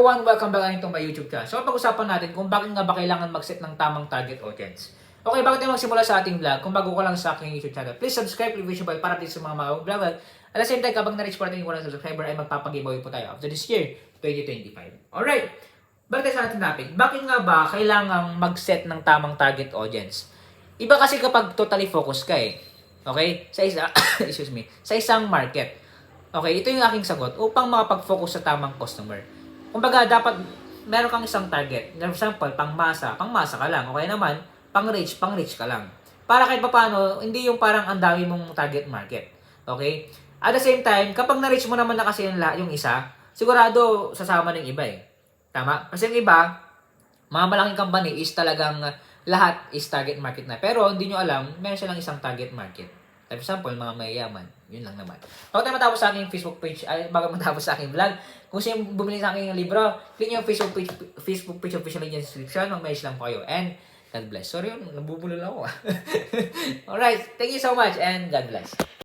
Welcome back again to my YouTube channel. So, pag-usapan natin kung bakit nga ba kailangan mag-set ng tamang target audience. Okay, bakit tayo magsimula sa ating vlog? Kung bago ka lang sa aking YouTube channel, please subscribe, leave bell para dito sa mga vlog. At the same time, kapag na-reach po natin yung 1,000 subscriber, ay magpapagiveaway po tayo after this year, 2025. Alright, bakit tayo sa ating topic? Bakit nga ba kailangan mag-set ng tamang target audience? Iba kasi kapag totally focus ka eh. Okay? Sa excuse me, sa isang market. Okay, ito yung aking sagot upang makapag-focus sa tamang customer. Kumbaga, dapat meron kang isang target. For example, pang-masa ka lang. Okay naman, pang-reach ka lang. Para kahit paano, hindi yung parang ang dami mong target market. Okay? At the same time, kapag na-reach mo naman na kasi yung isa, sigurado sasama ng iba eh. Tama? Kasi yung iba, mga malaking company is talagang lahat is target market na. Pero hindi nyo alam, meron silang isang target market. For example, mga mayayaman. Yun lang naman. Bago tayo matapos sa aking Facebook page, bago matapos sa aking vlog, kung sino bumili sa aking libro, click nyo yung Facebook page official link in the description. Mag-message lang po kayo. And God bless. Sorry, nabubulol ako. Alright, thank you so much and God bless.